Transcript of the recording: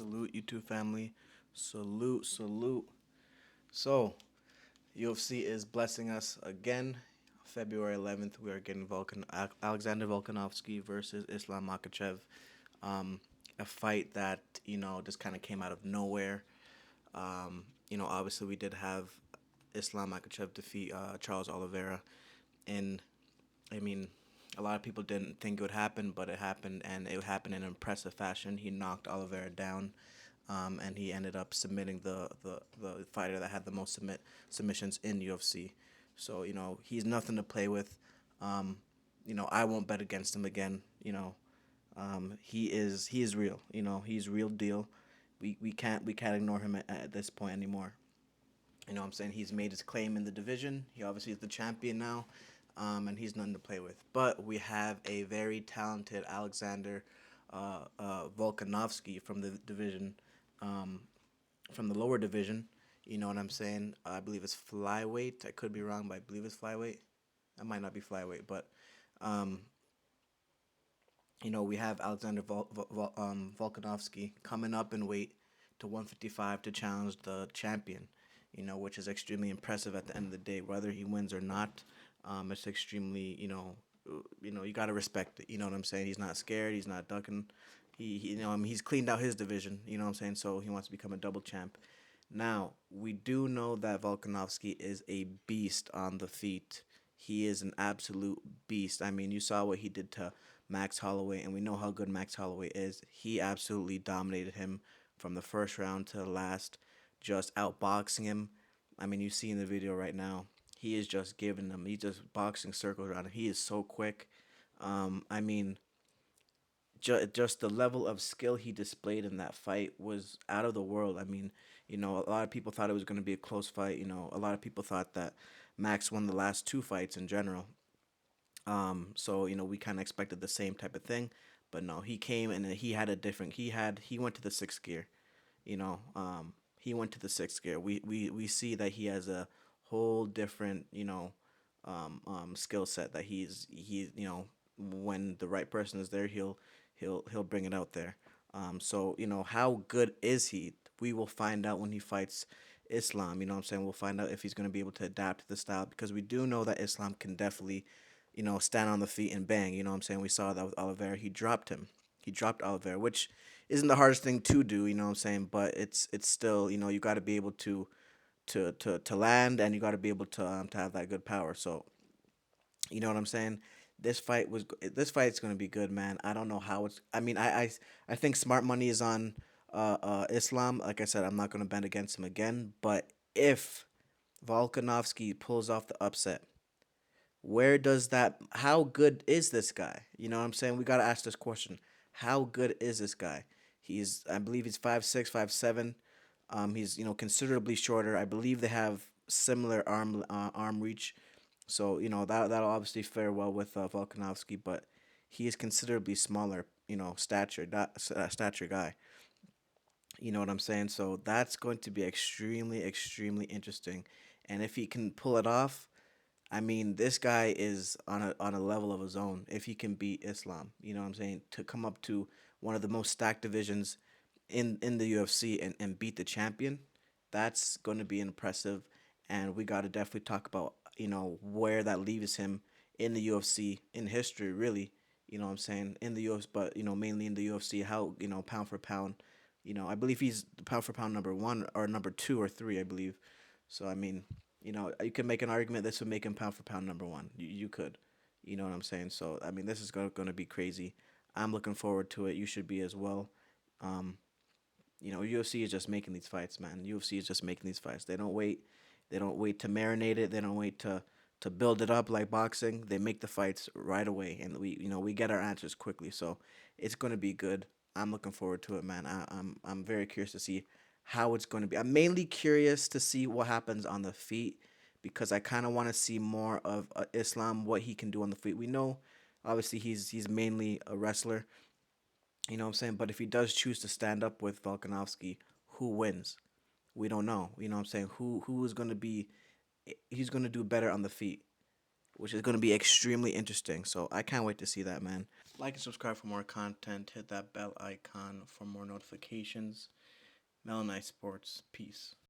Salute, YouTube family. Salute, salute. So, UFC is blessing us again. February 11th, we are getting Alexander Volkanovski versus Islam Makhachev. Um, a fight that, just kind of came out of nowhere. Obviously, we did have Islam Makhachev defeat Charles Oliveira. And, I mean, a lot of people didn't think it would happen, but it happened, and it happened in impressive fashion. He knocked Oliveira down, and he ended up submitting the fighter that had the most submissions in UFC. So he's nothing to play with. Um, I won't bet against him again. He is real. He's real deal. We can't ignore him at this point anymore. What I'm saying? He's made his claim in the division. He obviously is the champion now, and he's nothing to play with. But we have a very talented Alexander Volkanovski from the division, um, from the lower division. You know what I'm saying? I believe it's flyweight. I could be wrong, but I believe it's flyweight. I might not be flyweight, but um, we have Alexander Volkanovski coming up in weight to 155 to challenge the champion, which is extremely impressive at the end of the day. Whether he wins or not, it's extremely, you got to respect it. You know what I'm saying? He's not scared. He's not ducking. He's cleaned out his division. You know what I'm saying? So he wants to become a double champ. Now, we do know that Volkanovski is a beast on the feet. He is an absolute beast. I mean, you saw what he did to Max Holloway, and we know how good Max Holloway is. He absolutely dominated him from the first round to the last, just outboxing him. I mean, you see in the video right now, he is just giving him, he's just boxing circles around him. He is so quick. I mean, just the level of skill he displayed in that fight was out of the world. I mean, a lot of people thought it was going to be a close fight. A lot of people thought that Max won the last two fights in general. So we kind of expected the same type of thing, but no, he came and he had a different. He went to the sixth gear. You know, he went to the sixth gear. We see that he has a whole different skill set that when the right person is there, he'll bring it out there. So how good is he? We will find out when he fights Islam. You know what I'm saying? We'll find out if he's going to be able to adapt to the style because we do know that Islam can definitely stand on the feet and bang. You know what I'm saying? We saw that with Oliveira. He dropped him. He dropped Oliveira, which isn't the hardest thing to do. You know what I'm saying? But it's still you got to be able to land and you got to be able to have that good power. So you know what I'm saying? This fight's gonna be good, man. I don't know how it's. I mean, I think smart money is on Islam. Like I said, I'm not gonna bet against him again. But if Volkanovski pulls off the upset, where does that? How good is this guy? You know what I'm saying? We gotta ask this question. How good is this guy? I believe he's 5'6", 5'7". He's considerably shorter. I believe they have similar arm reach, so that'll obviously fare well with Volkanovski, but he is considerably smaller. Stature guy. You know what I'm saying? So that's going to be extremely extremely interesting, and if he can pull it off, I mean, this guy is on a level of his own. If he can beat Islam, you know what I'm saying, to come up to one of the most stacked divisions in the UFC and beat the champion, that's going to be impressive. And we got to definitely talk about where that leaves him in the UFC in history, really. You know what I'm saying, in the UFC, but mainly in the UFC. How pound for pound, I believe he's the pound for pound number one or number two or three, I believe. So I mean, you can make an argument this would make him pound for pound number one. You could, you know what I'm saying. So I mean, this is gonna be crazy. I'm looking forward to it. You should be as well. Um, UFC is just making these fights, man. UFC is just making these fights. They don't wait. They don't wait to marinate it. They don't wait to build it up like boxing. They make the fights right away, and we get our answers quickly. So it's gonna be good. I'm looking forward to it, man. I'm very curious to see how it's going to be. I'm mainly curious to see what happens on the feet because I kind of want to see more of Islam, what he can do on the feet. We know, obviously, he's mainly a wrestler. You know what I'm saying? But if he does choose to stand up with Volkanovski, who wins? We don't know. You know what I'm saying? Who is going to be? He's going to do better on the feet. which is going to be extremely interesting. So I can't wait to see that, man. Like and subscribe for more content. Hit that bell icon for more notifications. Mel Sports. Peace.